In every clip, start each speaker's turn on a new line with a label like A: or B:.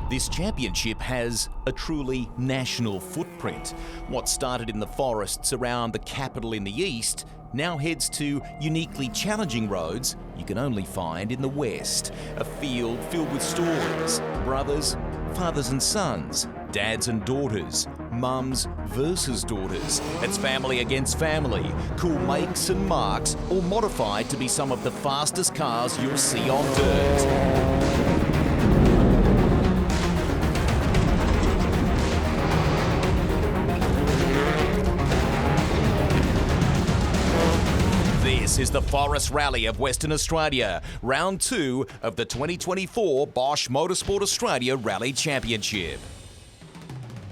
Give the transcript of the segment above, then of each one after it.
A: This championship has a truly national footprint. What started in the forests around the capital in the east now heads to uniquely challenging roads you can only find in the west. A field filled with stories, brothers, fathers and sons, dads and daughters, mums versus daughters. It's family against family, cool makes and marks, all modified to be some of the fastest cars you'll see on dirt. This is the Forest Rally of Western Australia, round 2 of the 2024 Bosch Motorsport Australia Rally Championship.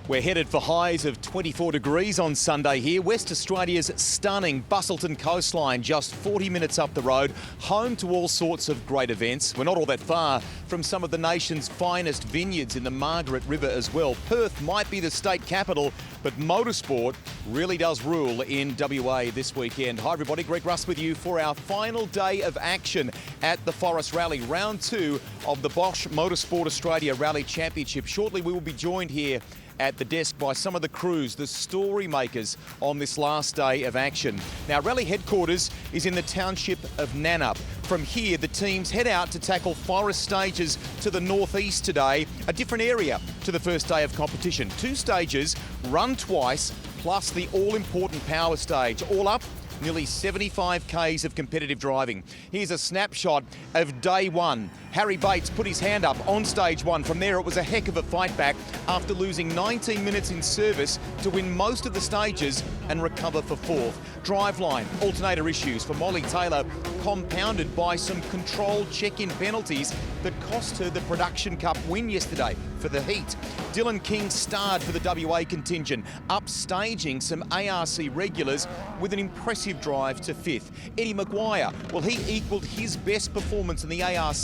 A: We're headed for highs of 24 degrees on Sunday here. West Australia's stunning Busselton coastline, just 40 minutes up the road, home to all sorts of great events. We're not all that far from some of the nation's finest vineyards in the Margaret River as well. Perth might be the state capital, but motorsport really does rule in WA this weekend. Hi everybody, Greg Russ with you for our final day of action at the Forest Rally, round 2 of the Bosch Motorsport Australia Rally Championship. Shortly we will be joined here at the desk by some of the crews, the story makers on this last day of action. Now, rally headquarters is in the township of Nannup. From here, the teams head out to tackle forest stages to the northeast today, a different area to the first day of competition. 2 stages, run twice, plus the all-important power stage. All up, nearly 75 Ks of competitive driving. Here's a snapshot of day 1. Harry Bates put his hand up on stage 1. From there, it was a heck of a fight back after losing 19 minutes in service to win most of the stages and recover for 4th. Driveline, alternator issues for Molly Taylor, compounded by some controlled check-in penalties that cost her the Production Cup win yesterday for the heat. Dylan King starred for the WA contingent, upstaging some ARC regulars with an impressive drive to 5th. Eddie Maguire, well, he equalled his best performance in the ARC,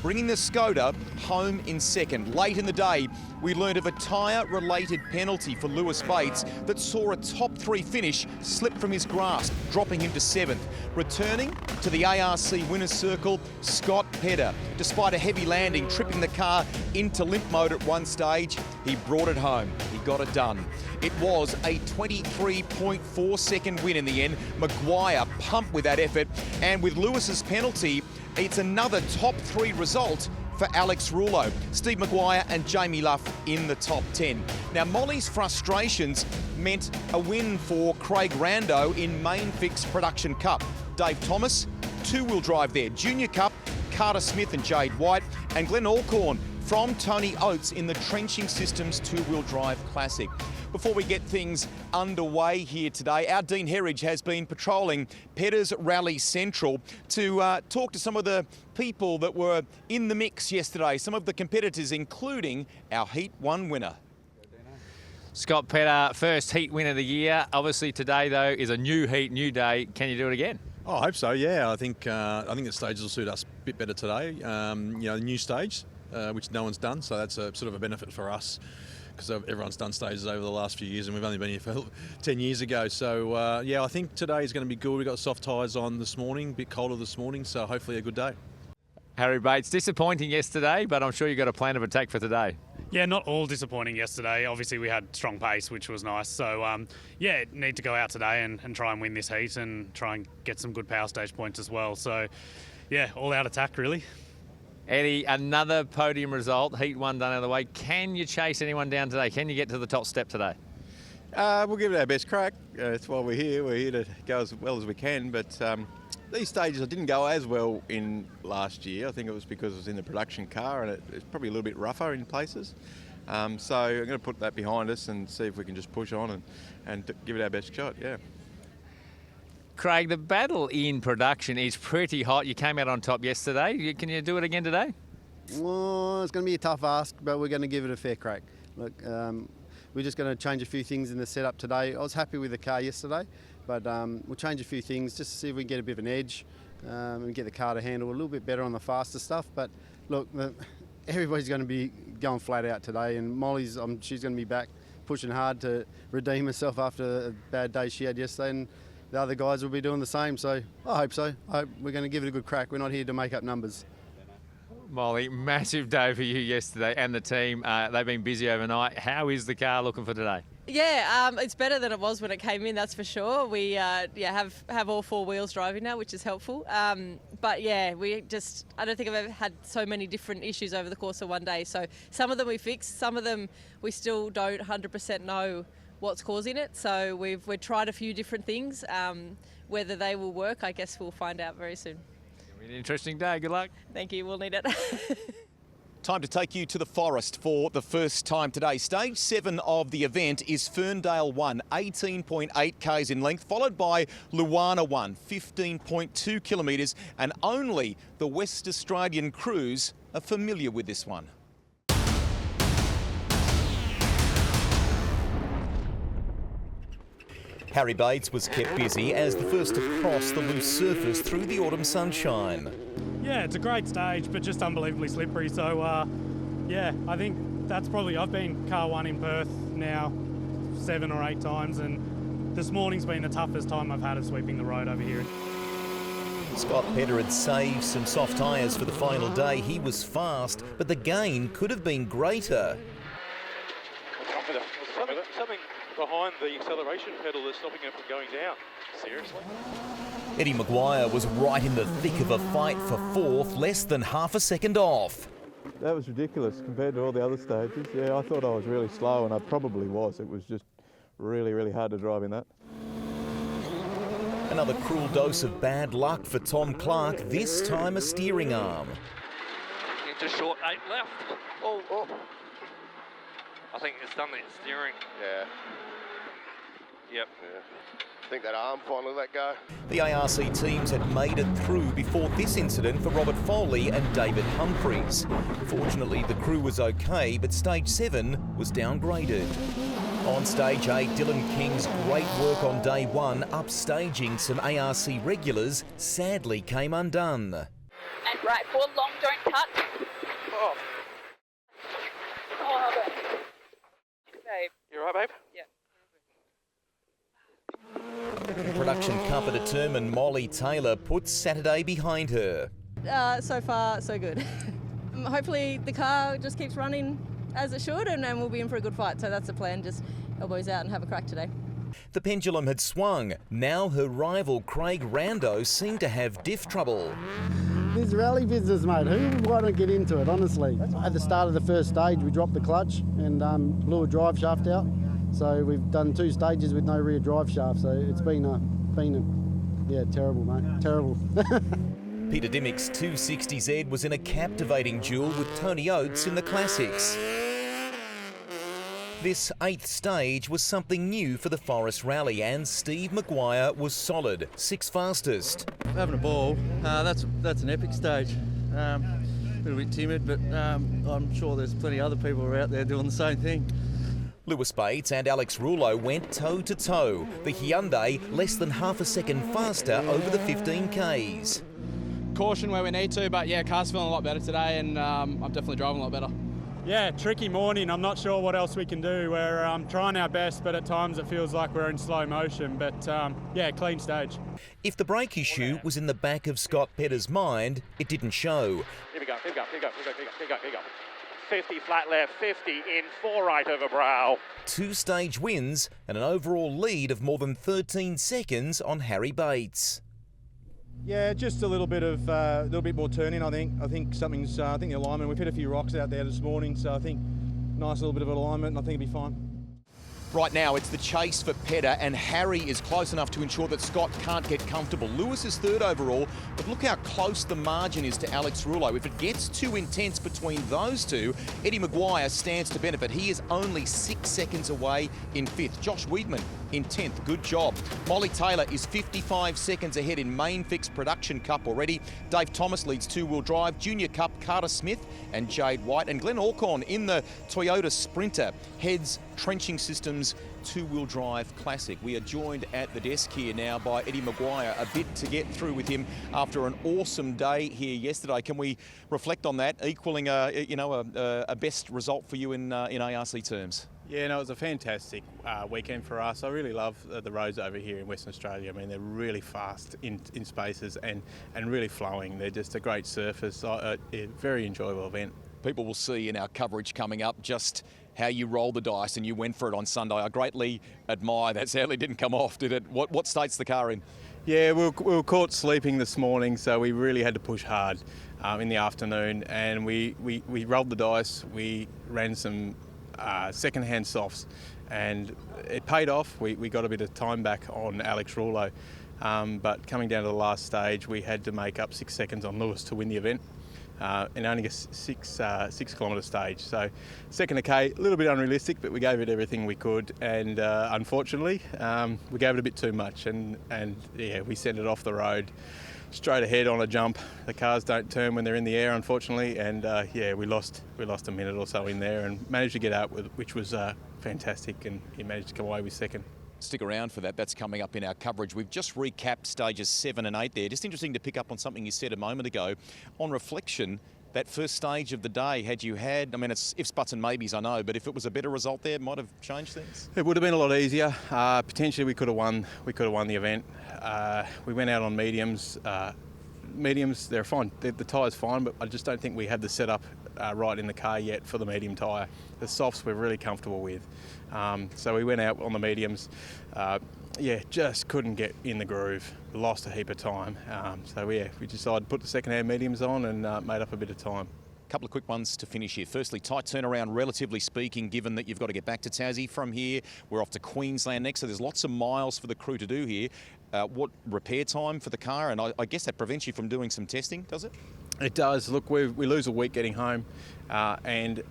A: bringing the Skoda home in 2nd. Late in the day, we learned of a tyre-related penalty for Lewis Bates that saw a top 3 finish slip from his grasp, dropping him to 7th. Returning to the ARC winner's circle, Scott Pedder. Despite a heavy landing, tripping the car into limp mode at one stage, he brought it home. He got it done. It was a 23.4 second win in the end. Maguire pumped with that effort, and with Lewis's penalty, it's another top 3 result for Alex Rouleau. Steve Maguire and Jamie Luff in the top 10. Now, Molly's frustrations meant a win for Craig Rando in Main Fix Production Cup. Dave Thomas, 2-wheel drive there. Junior Cup, Carter Smith and Jade White, and Glenn Alcorn from Tony Oates in the Trenching Systems 2-wheel drive classic. Before we get things underway here today, our Dean Herridge has been patrolling Pedder's Rally Central to talk to some of the people that were in the mix yesterday, some of the competitors, including our Heat 1 winner.
B: Scott Pedder, first heat win of the year. Obviously today, though, is a new heat, new day. Can you do it again?
C: Oh, I hope so, yeah. I think the stages will suit us a bit better today. The new stage, which no one's done, so that's a sort of a benefit for us, because everyone's done stages over the last few years and we've only been here for 10 years ago. So, I think today is going to be good. We've got soft tyres on this morning, a bit colder this morning, so hopefully a good day.
B: Need Bates, disappointing yesterday, but I'm sure you've got a plan of attack for today.
D: Yeah, not all disappointing yesterday. Obviously, we had strong pace, which was nice. So, need to go out today and try and win this heat and try and get some good power stage points as well. So, all out attack, really.
B: Eddie, another podium result, Heat 1 done out of the way. Can you chase anyone down today? Can you get to the top step today?
E: We'll give it our best crack. That's why we're here. We're here to go as well as we can. But these stages didn't go as well in last year. I think it was because it was in the production car and it's probably a little bit rougher in places. So I'm going to put that behind us and see if we can just push on and give it our best shot, yeah.
B: Craig, the battle in production is pretty hot. You came out on top yesterday. Can you do it again today?
F: Well, it's going to be a tough ask, but we're going to give it a fair crack. Look, we're just going to change a few things in the setup today. I was happy with the car yesterday, but we'll change a few things just to see if we can get a bit of an edge and get the car to handle a little bit better on the faster stuff. But look, everybody's going to be going flat out today, and Molly's, she's going to be back pushing hard to redeem herself after a bad day she had yesterday, and the other guys will be doing the same. So I hope so. I hope we're going to give it a good crack. We're not here to make up numbers.
B: Molly, massive day for you yesterday and the team. They've been busy overnight. How is the car looking for today?
G: Yeah, it's better than it was when it came in, that's for sure. We have all four wheels driving now, which is helpful. But yeah, I don't think I've ever had so many different issues over the course of one day. So some of them we fixed, some of them we still don't 100% know what's causing it. So we've tried a few different things. Whether they will work, I guess we'll find out very soon.
B: It'll be an interesting day. Good luck.
G: Thank you, we'll need it.
A: Time to take you to the forest for the first time today. Stage 7 of the event is Ferndale 1, 18.8 k's in length, followed by Luana 1, 15.2 kilometres, and only the West Australian crews are familiar with this one. Harry Bates was kept busy as the first to cross the loose surface through the autumn sunshine.
D: Yeah, it's a great stage, but just unbelievably slippery. So, yeah, I think that's probably... I've been car 1 in Perth now 7 or 8 times, and this morning's been the toughest time I've had of sweeping the road over here.
A: Scott Petter had saved some soft tyres for the final day. He was fast, but the gain could have been greater.
C: Something behind the acceleration pedal that's stopping it from going down. Seriously?
A: Eddie Maguire was right in the thick of a fight for fourth, less than half a second off.
E: That was ridiculous compared to all the other stages. Yeah, I thought I was really slow, and I probably was. It was just really, really hard to drive in that.
A: Another cruel dose of bad luck for Tom Clark, this time a steering arm.
H: Into short 8 left. Oh. I think it's done the steering.
I: Yeah.
H: Yep.
I: Yeah. I think that arm finally let go.
A: The ARC teams had made it through before this incident for Robert Foley and David Humphreys. Fortunately, the crew was okay, but stage 7 was downgraded. On stage 8, Dylan King's great work on day 1, upstaging some ARC regulars, sadly came undone.
J: And right four long, don't cut.
H: Oh,
J: Babe.
H: you all right, babe?
J: Yeah.
A: Production comforter determined Molly Taylor puts Saturday behind her.
G: So far, so good. Hopefully the car just keeps running as it should, and then we'll be in for a good fight. So that's the plan, just elbows out and have a crack today.
A: The pendulum had swung. Now her rival Craig Rando seemed to have diff trouble.
F: This rally business, mate, who would want to get into it, honestly? At the start of the first stage, we dropped the clutch and blew a drive shaft out. So we've done 2 stages with no rear drive shaft. So it's been terrible, mate, terrible.
A: Peter Dimmick's 260Z was in a captivating duel with Tony Oates in the Classics. This 8th stage was something new for the Forest Rally, and Steve Maguire was solid, 6th fastest.
K: Having a ball. That's an epic stage. A little bit timid, but I'm sure there's plenty of other people out there doing the same thing.
A: Lewis Bates and Alex Rouleau went toe-to-toe. The Hyundai less than half a second faster over the 15 Ks.
L: Caution where we need to, but yeah, car's feeling a lot better today, and I'm definitely driving a lot better.
D: Yeah, tricky morning. I'm not sure what else we can do. We're trying our best, but at times it feels like we're in slow motion. But yeah, clean stage.
A: If the brake issue was in the back of Scott Petter's mind, it didn't show.
H: Here we go. 50 flat left, 50 in, 4 right over brow.
A: 2 stage wins and an overall lead of more than 13 seconds on Harry Bates.
C: Yeah, just a little bit more turning. I think something's. I think the alignment. We've hit a few rocks out there this morning, so I think nice little bit of alignment, and I think it'll be fine.
A: Right now, it's the chase for Petter, and Harry is close enough to ensure that Scott can't get comfortable. Lewis is 3rd overall, but look how close the margin is to Alex Rouleau. If it gets too intense between those two, Eddie Maguire stands to benefit. He is only 6 seconds away in 5th. Josh Wiedemann in 10th. Good job. Molly Taylor is 55 seconds ahead in Main Fix Production Cup already. Dave Thomas leads 2-wheel drive. Junior Cup, Carter Smith and Jade White. And Glenn Alcorn in the Toyota Sprinter heads Trenching Systems 2-wheel drive classic. We are joined at the desk here now by Eddie Maguire. A bit to get through with him after an awesome day here yesterday. Can we reflect on that, equaling a best result for you in ARC terms?
M: Yeah, no, it was a fantastic weekend for us. I really love the roads over here in Western Australia. I mean, they're really fast in spaces and really flowing. They're just a great surface. A very enjoyable event.
A: People will see in our coverage coming up just how you rolled the dice and you went for it on Sunday. I greatly admire that. Sadly, didn't come off, did it? What state's the car in?
M: Yeah, we were caught sleeping this morning, so we really had to push hard in the afternoon, and we rolled the dice. We ran some second-hand softs, and it paid off. We got a bit of time back on Alex Rouleau, but coming down to the last stage, we had to make up 6 seconds on Lewis to win the event. In only a 6 kilometre stage. So second to K, a little bit unrealistic, but we gave it everything we could, and unfortunately we gave it a bit too much, and yeah, we sent it off the road straight ahead on a jump. The cars don't turn when they're in the air, unfortunately, and yeah, we lost a minute or so in there and managed to get out, which was fantastic, and he managed to come away with second.
A: Stick around for that. That's coming up in our coverage. We've just recapped stages 7 and 8 there. Just interesting to pick up on something you said a moment ago. On reflection, that first stage of the day, had you had, I mean, it's ifs, buts and maybes, I know, but if it was a better result there, it might have changed things?
M: It would have been a lot easier. Potentially we could have won the event. We went out on mediums. Mediums, they're fine. The tyre's fine, but I just don't think we had the setup right in the car yet for the medium tyre. The softs we're really comfortable with. So we went out on the mediums. Yeah, just couldn't get in the groove. Lost a heap of time. So yeah, we decided to put the second-hand mediums on and made up a bit of time.
A: Couple of quick ones to finish here. Firstly, tight turnaround, relatively speaking, given that you've got to get back to Tassie from here. We're off to Queensland next, so there's lots of miles for the crew to do here. What repair time for the car? And I guess that prevents you from doing some testing, does it?
M: It does. Look, we lose a week getting home, and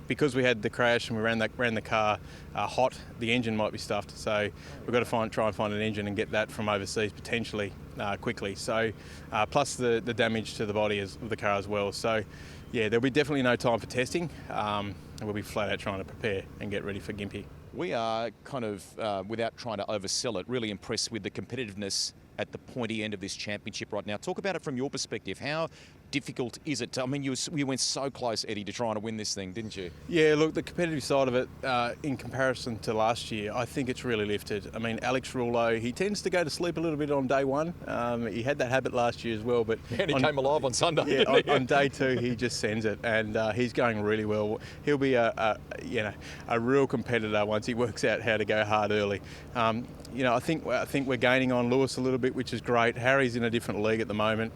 M: because we had the crash and we ran the car hot, the engine might be stuffed. So we've got to try and find an engine and get that from overseas potentially quickly. So plus the damage to the body of the car as well. So yeah, there'll be definitely no time for testing. And we'll be flat out trying to prepare and get ready for Gympie.
A: We are kind of, without trying to oversell it, really impressed with the competitiveness at the pointy end of this championship right now. Talk about it from your perspective. How difficult is it? I mean, you went so close, Eddie, to trying to win this thing, didn't you?
M: Yeah, look, the competitive side of it, in comparison to last year, I think it's really lifted. I mean, Alex Rouleau, he tends to go to sleep a little bit on day one. He had that habit last year as well, but
A: and he came alive on Sunday.
M: Yeah, on day 2, he just sends it, and he's going really well. He'll be a real competitor once he works out how to go hard early. You know, I think we're gaining on Lewis a little bit, which is great. Harry's in a different league at the moment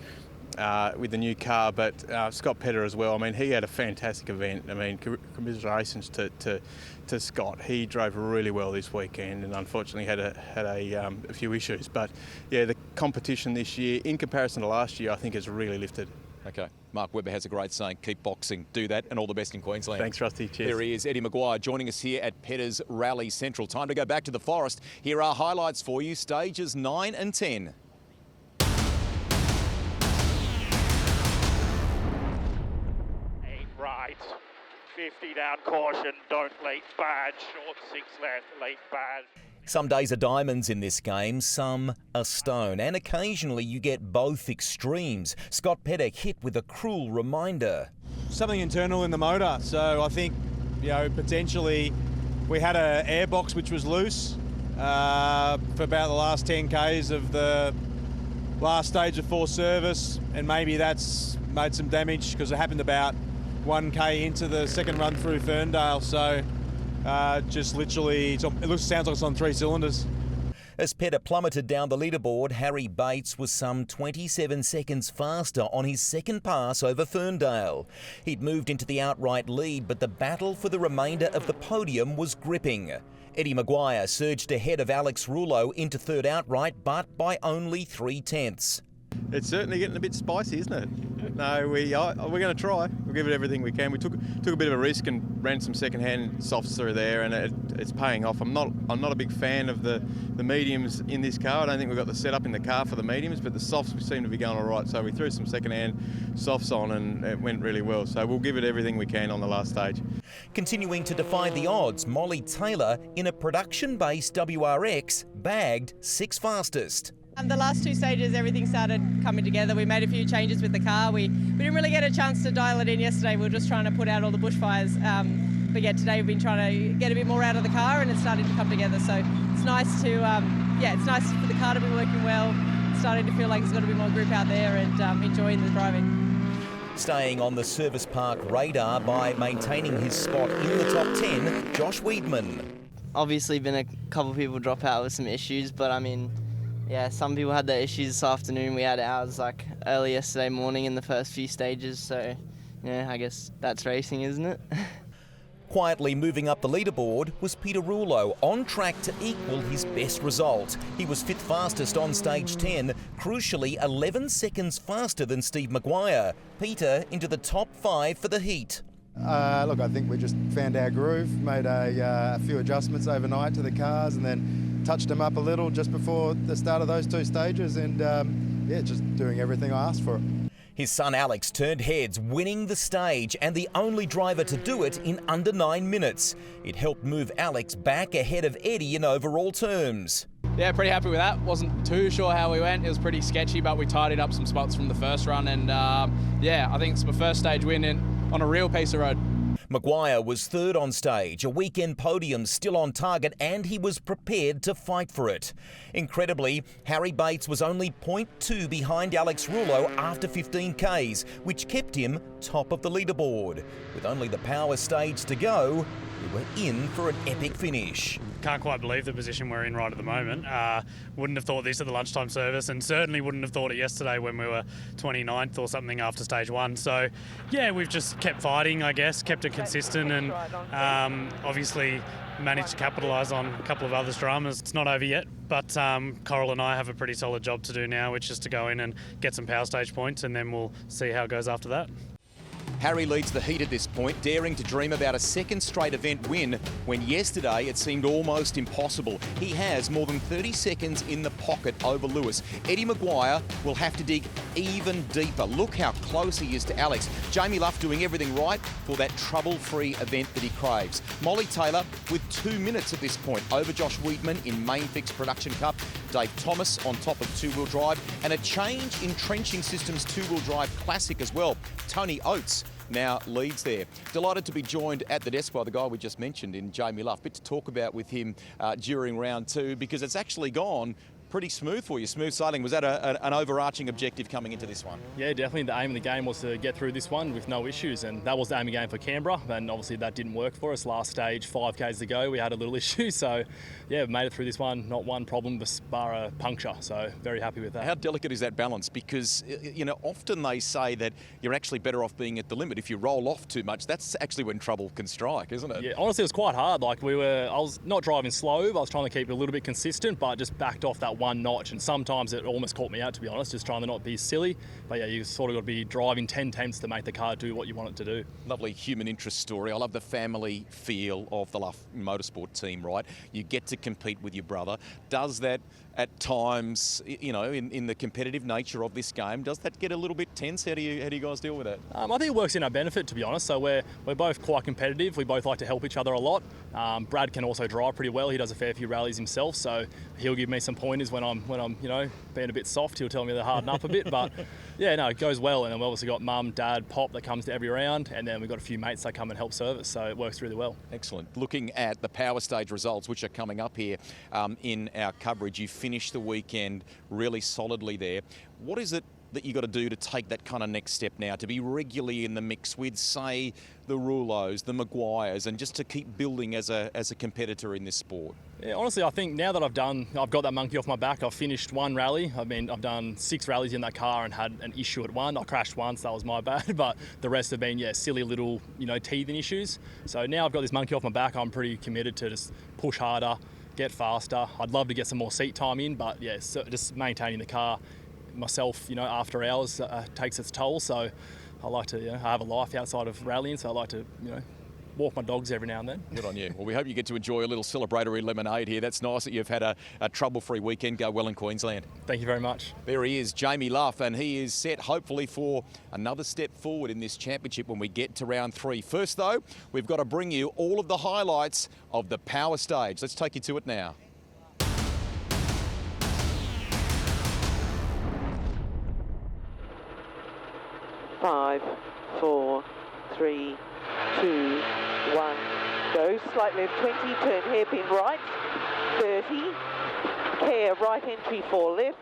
M: with the new car, but Scott Petter as well. I mean, he had a fantastic event. I mean, commiserations to Scott. He drove really well this weekend, and unfortunately had a few issues. But yeah, the competition this year, in comparison to last year, I think has really lifted.
A: Okay. Mark Webber has a great saying, keep boxing, do that, and all the best in Queensland.
M: Thanks, Rusty. Cheers.
A: There he is, Eddie Maguire, joining us here at Petter's Rally Central. Time to go back to the forest. Here are highlights for you, stages 9 and 10.
N: Right, 50 down caution, don't leap bad, short 6 left, leap bad.
A: Some days are diamonds in this game, some are stone, and occasionally you get both extremes. Scott Petter hit with a cruel reminder.
O: Something internal in the motor, so I think, you know, potentially we had an airbox which was loose for about the last 10 Ks of the last stage of forced service, and maybe that's made some damage because it happened about 1K into the second run through Ferndale, so just literally, sounds like it's on 3 cylinders.
A: As Petter plummeted down the leaderboard, Harry Bates was some 27 seconds faster on his second pass over Ferndale. He'd moved into the outright lead, but the battle for the remainder of the podium was gripping. Eddie Maguire surged ahead of Alex Rouleau into third outright, but by only 3/10.
E: It's certainly getting a bit spicy, isn't it? No, we're going to try. We'll give it everything we can. We took a bit of a risk and ran some second-hand softs through there, and it's paying off. I'm not a big fan of the mediums in this car. I don't think we've got the setup in the car for the mediums, but the softs seem to be going all right. So we threw some second-hand softs on, and it went really well. So we'll give it everything we can on the last stage.
A: Continuing to defy the odds, Molly Taylor, in a production-based WRX, bagged 6th fastest.
G: The last 2 stages, everything started coming together. We made a few changes with the car. We didn't really get a chance to dial it in yesterday. We were just trying to put out all the bushfires. But yeah, today we've been trying to get a bit more out of the car, and it's starting to come together. So it's nice to, it's nice for the car to be working well. It's starting to feel like there's got to be more grip out there, and enjoying the driving.
A: Staying on the service park radar by maintaining his spot in the top 10, Josh Wiedman.
P: Obviously been a couple people drop out with some issues, but I mean, yeah, some people had their issues this afternoon. We had ours like early yesterday morning in the first few stages, so yeah, I guess that's racing, isn't it?
A: Quietly moving up the leaderboard was Peter Rouleau, on track to equal his best result. He was fifth fastest on stage 10, crucially 11 seconds faster than Steve Maguire. Peter into the top 5 for the heat.
F: Look, I think we just found our groove, made a few adjustments overnight to the cars, and then touched them up a little just before the start of those 2 stages, and just doing everything I asked for.
A: His son Alex turned heads, winning the stage, and the only driver to do it in under 9 minutes. It helped move Alex back ahead of Eddie in overall terms.
L: Yeah, pretty happy with that. Wasn't too sure how we went. It was pretty sketchy, but we tidied up some spots from the first run, and I think it's my first stage win on a real piece of road.
A: Maguire was third on stage, a weekend podium still on target, and he was prepared to fight for it. Incredibly, Harry Bates was only 0.2 behind Alex Rouleau after 15 Ks, which kept him top of the leaderboard. With only the power stage to go, we were in for an epic finish.
D: Can't quite believe the position we're in right at the moment. Wouldn't have thought this at the lunchtime service, and certainly wouldn't have thought it yesterday when we were 29th or something after stage 1. So, yeah, we've just kept fighting, I guess, kept it consistent, and obviously managed to capitalise on a couple of others' dramas. It's not over yet, but Coral and I have a pretty solid job to do now, which is to go in and get some power stage points, and then we'll see how it goes after that.
A: Harry leads the heat at this point, daring to dream about a second straight event win when yesterday it seemed almost impossible. He has more than 30 seconds in the pocket over Lewis. Eddie Maguire will have to dig even deeper. Look how close he is to Alex. Jamie Luff doing everything right for that trouble-free event that he craves. Molly Taylor with 2 minutes at this point over Josh Wiedman in Main Fix Production Cup. Dave Thomas on top of two-wheel drive, and a change in Trenching Systems two-wheel drive classic as well. Tony Oates now leads there. Delighted to be joined at the desk by the guy we just mentioned in Jamie Luff. Bit to talk about with him during round 2, because it's actually gone pretty smooth for you. Smooth sailing. Was that an overarching objective coming into this one?
Q: Yeah, definitely. The aim of the game was to get through this one with no issues, and that was the aim of the game for Canberra, and obviously that didn't work for us. Last stage, 5Ks to go, we had a little issue, so yeah, we've made it through this one. Not one problem, bar a puncture, so very happy with that.
A: How delicate is that balance? Because, you know, often they say that you're actually better off being at the limit. If you roll off too much, that's actually when trouble can strike, isn't it?
Q: Yeah, honestly, it was quite hard. I was not driving slow, but I was trying to keep it a little bit consistent, but just backed off that one notch, and sometimes it almost caught me out, to be honest, just trying to not be silly. But yeah, you sort of got to be driving 10 tenths to make the car do what you want it to do.
A: Lovely human interest story. I love the family feel of the Luff Motorsport team, right? You get to compete with your brother. Does that at times, you know, in the competitive nature of this game, does that get a little bit tense? How do you guys deal with that?
Q: I think it works in our benefit, to be honest. So we're both quite competitive. We both like to help each other a lot. Brad can also drive pretty well. He does a fair few rallies himself, so he'll give me some pointers when I'm you know, being a bit soft. He'll tell me to harden up a bit, but yeah, no, it goes well. And then we've obviously got mum, dad, pop that comes to every round, and then we've got a few mates that come and help service, so it works really well.
A: Excellent. Looking at the power stage results, which are coming up here in our coverage, you finished the weekend really solidly there. What is it that you got to do to take that kind of next step now, to be regularly in the mix with, say, the Rouleaus, the Maguires, and just to keep building as a competitor in this sport?
Q: Yeah, honestly, I think now that I've got that monkey off my back. I've finished one rally. I've done 6 rallies in that car and had an issue at one. I crashed once, that was my bad, but the rest have been, silly little, teething issues. So now I've got this monkey off my back, I'm pretty committed to just push harder, get faster. I'd love to get some more seat time in, but yeah, so just maintaining the car myself, after hours takes its toll. So I like to, I have a life outside of rallying, so I like to, walk my dogs every now and then.
A: Good on you. Well, we hope you get to enjoy a little celebratory lemonade here. That's nice that you've had a trouble-free weekend. Go well in Queensland.
Q: Thank you very much.
A: There he is, Jamie Luff, and he is set hopefully for another step forward in this championship when we get to round 3. First, though, we've got to bring you all of the highlights of the power stage. Let's take you to it now.
R: Five, 4, 3, 2, 1. go, slightly left 20, turn hairpin right, 30, care right entry 4 left.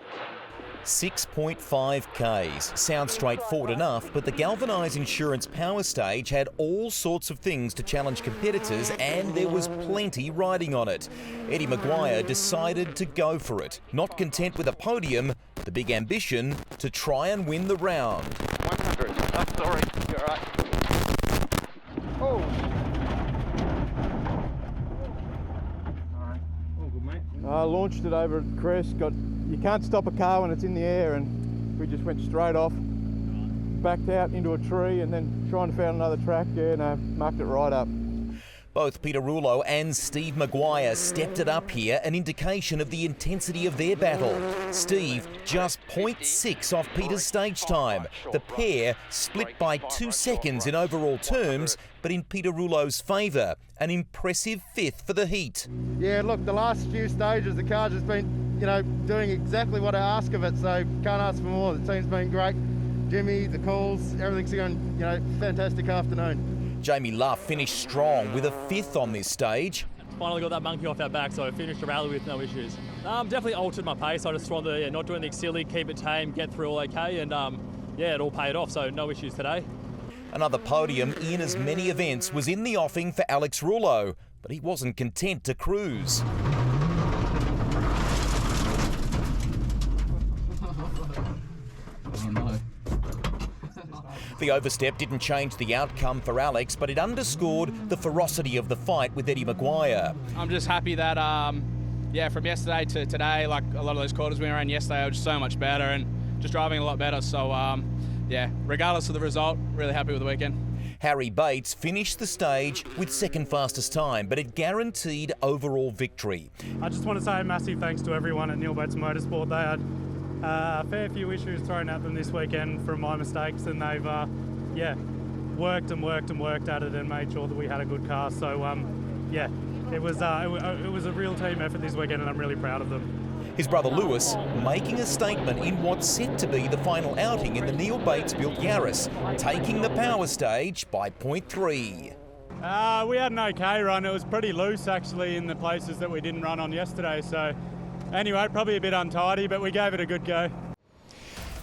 A: 6.5 Ks. Sounds straightforward enough, but the Galvanise Insurance Power Stage had all sorts of things to challenge competitors, and there was plenty riding on it. Eddie Maguire decided to go for it. Not content with a podium, the big ambition to try and win the round.
H: 100. Oh, sorry. You're right.
R: Oh.
O: I launched it over at Crest. You can't stop a car when it's in the air, and we just went straight off, backed out into a tree, and then trying to find another track. Yeah, no, marked it right up.
A: Both Peter Rouleau and Steve Maguire stepped it up here, an indication of the intensity of their battle. Steve just 0.6 off Peter's stage time. The pair split by 2 seconds in overall terms, but in Peter Rouleau's favour, an impressive 5th for the heat.
F: Yeah, look, the last few stages the car's just been, doing exactly what I ask of it, so can't ask for more. The team's been great. Jimmy, the calls, everything's going, fantastic afternoon.
A: Jamie Luff finished strong with a 5th on this stage.
Q: Finally got that monkey off our back, so I finished the rally with no issues. Definitely altered my pace. I just tried to not do anything silly, keep it tame, get through all okay, and it all paid off, so no issues today.
A: Another podium in as many events was in the offing for Alex Rouleau, but he wasn't content to cruise.
S: Oh no.
A: The overstep didn't change the outcome for Alex, but it underscored the ferocity of the fight with Eddie Maguire.
L: I'm just happy that, from yesterday to today, like a lot of those quarters we ran yesterday were just so much better and just driving a lot better. So, regardless of the result, really happy with the weekend.
A: Harry Bates finished the stage with second fastest time, but it guaranteed overall victory.
D: I just want to say a massive thanks to everyone at Neil Bates Motorsport. They had a fair few issues thrown at them this weekend from my mistakes, and they've worked and worked and worked at it and made sure that we had a good car. So it was a real team effort this weekend, and I'm really proud of them.
A: His brother Lewis making a statement in what's set to be the final outing in the Neil Bates built Yaris, taking the power stage by 0.3.
D: We had an okay run. It was pretty loose actually in the places that we didn't run on yesterday, so anyway, probably a bit untidy, but we gave it a good go.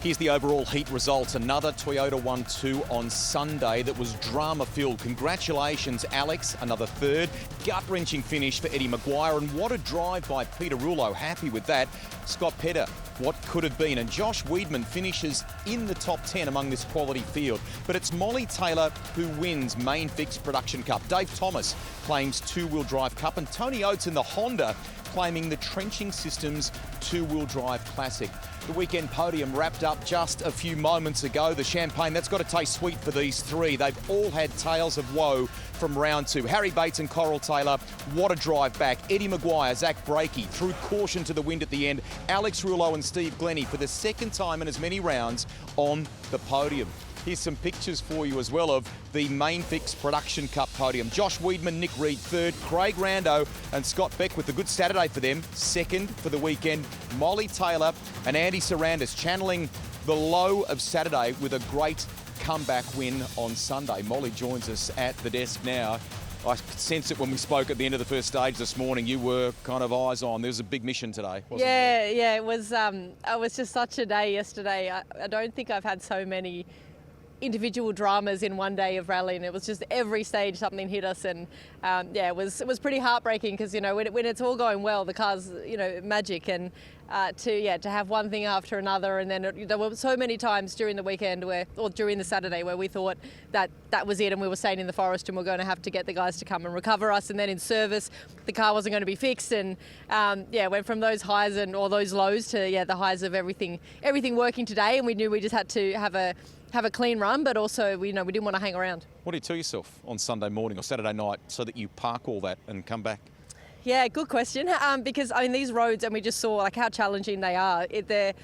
A: Here's the overall heat results. Another Toyota 1-2 on Sunday that was drama-filled. Congratulations, Alex. Another third. Gut-wrenching finish for Eddie Maguire, and what a drive by Peter Rouleau. Happy with that. Scott Petter, what could have been. And Josh Weedman finishes in the top 10 among this quality field. But it's Molly Taylor who wins Main Fix Production Cup. Dave Thomas claims two-wheel drive cup, and Tony Oates in the Honda claiming the Trenching Systems two-wheel drive classic. The weekend podium wrapped up just a few moments ago. The champagne, that's got to taste sweet for these three. They've all had tales of woe from round two. Harry Bates and Coral Taylor, what a drive back. Eddie Maguire, Zach Brakey threw caution to the wind at the end. Alex Rouleau and Steve Glennie for the second time in as many rounds on the podium. Here's some pictures for you as well of the Main Fix Production Cup podium. Josh Weedman, Nick Reed third, Craig Rando and Scott Beck with a good Saturday for them, second for the weekend. Molly Taylor and Andy Sarandis channeling the low of Saturday with a great comeback win on Sunday. Molly joins us at the desk now. I sensed it when we spoke at the end of the first stage this morning. You were kind of eyes on. There was a big mission today, wasn't there?
G: Yeah, it was just such a day yesterday. I don't think I've had so many individual dramas in one day of rallying. It was just every stage something hit us, and it was pretty heartbreaking because when it's all going well, the car's magic, and to have one thing after another, and then there were so many times during the weekend during the Saturday where we thought that was it, and we were staying in the forest and we're going to have to get the guys to come and recover us, and then in service the car wasn't going to be fixed, and went from those highs or those lows to the highs of everything working today, and we knew we just had to have a clean run, but also we didn't want to hang around.
A: What do you tell yourself on Sunday morning or Saturday night so that you park all that and come back?
G: Yeah, good question. Because these roads, and we just saw how challenging they are. They're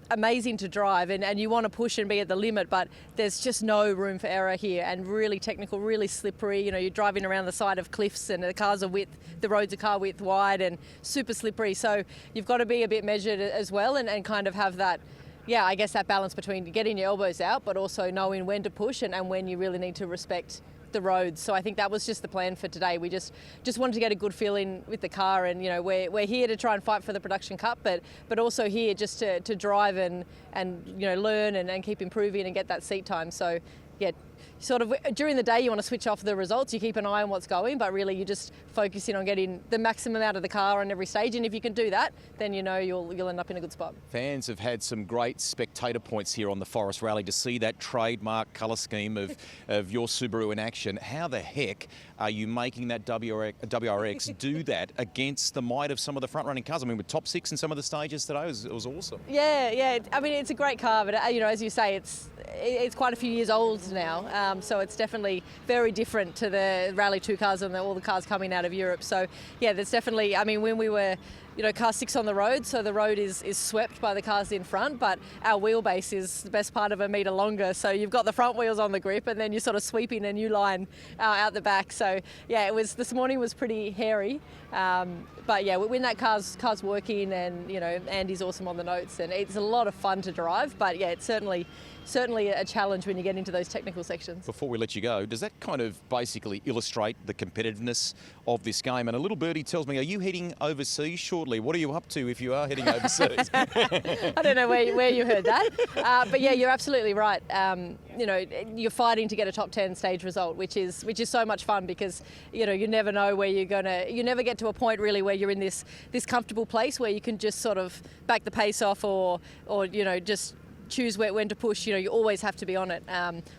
G: amazing to drive, and you want to push and be at the limit, but there's just no room for error here, and really technical, really slippery. You're driving around the side of cliffs, and the roads are car width wide and super slippery. So you've got to be a bit measured as well, and kind of have that. Yeah, I guess that balance between getting your elbows out, but also knowing when to push and when you really need to respect the roads. So I think that was just the plan for today. We just wanted to get a good feeling with the car, and we're here to try and fight for the Production Cup, but also here just to drive and learn and keep improving and get that seat time. So yeah, sort of during the day you want to switch off the results, you keep an eye on what's going, but really you just focus in on getting the maximum out of the car on every stage, and if you can do that, then you'll end up in a good spot.
A: Fans have had some great spectator points here on the Forest Rally to see that trademark colour scheme of your Subaru in action. How the heck are you making that WRX do that against the might of some of the front-running cars? I mean, with top 6 in some of the stages today, it was awesome.
G: Yeah. I mean, it's a great car, but as you say, it's quite a few years old now, so it's definitely very different to the Rally 2 cars and all the cars coming out of Europe. So yeah, there's definitely, I mean, when we were car 6 on the road, so the road is swept by the cars in front, but our wheelbase is the best part of a metre longer, so you've got the front wheels on the grip and then you're sort of sweeping a new line out the back. So yeah, this morning was pretty hairy, but yeah, when that car's working, and Andy's awesome on the notes, and it's a lot of fun to drive, but yeah, it's certainly a challenge when you get into those technical sections.
A: Before we let you go, does that kind of basically illustrate the competitiveness of this game? And a little birdie tells me, are you heading overseas shortly? What are you up to if you are heading overseas?
G: I don't know where you heard that, but yeah, you're absolutely right. You're fighting to get a top 10 stage result, which is so much fun, because you never know where you never get to a point really where you're in this comfortable place where you can just sort of back the pace off or just choose when to push. You always have to be on it,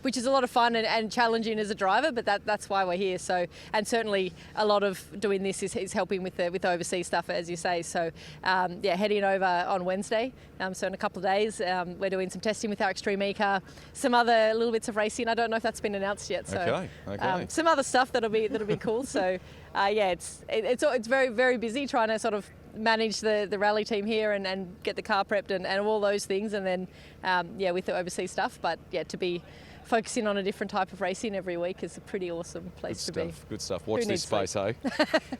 G: which is a lot of fun and challenging as a driver, but that's why we're here. So, and certainly a lot of doing this is helping with the overseas stuff, as you say. So heading over on Wednesday, so in a couple of days, we're doing some testing with our Extreme E car, some other little bits of racing. I don't know if that's been announced yet, so
A: okay.
G: Some other stuff that'll be cool. So it's very, very busy trying to sort of manage the rally team here and get the car prepped and all those things, and then with the overseas stuff. But yeah, to be focusing on a different type of racing every week is a pretty awesome place to be.
A: Good stuff. Watch this space, hey?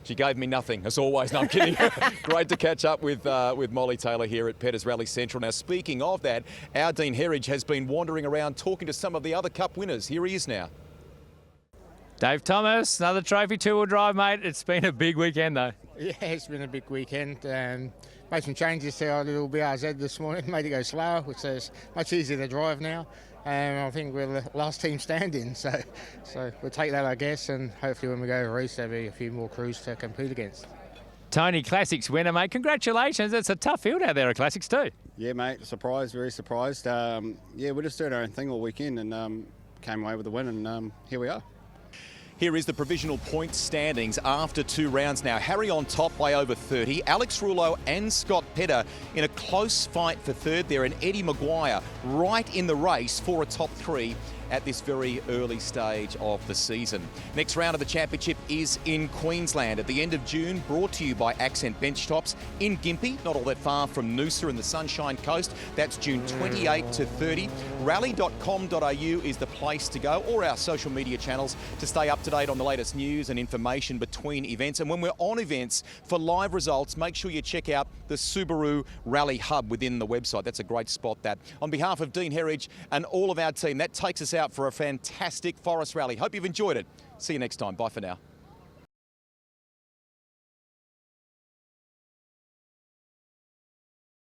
A: She gave me nothing, as always. No, I'm kidding. Great to catch up with Molly Taylor here at Petters Rally Central. Now, speaking of that, our Dean Herridge has been wandering around talking to some of the other Cup winners. Here he is now.
B: Dave Thomas, another trophy two-wheel drive, mate. It's been a big weekend, though.
S: Yeah, it's been a big weekend. Made some changes to our little BRZ this morning, made it go slower, which is much easier to drive now. And I think we're the last team standing, so we'll take that, I guess, and hopefully when we go to race, there'll be a few more crews to compete against.
B: Tony, Classics winner, mate. Congratulations. It's a tough field out there at Classics too.
T: Yeah, mate. Surprised, very surprised. We're just doing our own thing all weekend and came away with the win, and here we are.
A: Here is the provisional point standings after 2 rounds now. Harry on top by over 30. Alex Rouleau and Scott Petter in a close fight for third there, and Eddie Maguire right in the race for a top 3 at this very early stage of the season. Next round of the championship is in Queensland at the end of June, brought to you by Accent Benchtops in Gympie, not all that far from Noosa and the Sunshine Coast. That's June 28 to 30. Rally.com.au is the place to go, or our social media channels, to stay up to date on the latest news and information between events. And when we're on events for live results, make sure you check out the Subaru Rally Hub within the website. That's a great spot, that. On behalf of Dean Herridge and all of our team, that takes us out for a fantastic Forest Rally. Hope you've enjoyed it. See you next time. Bye for now.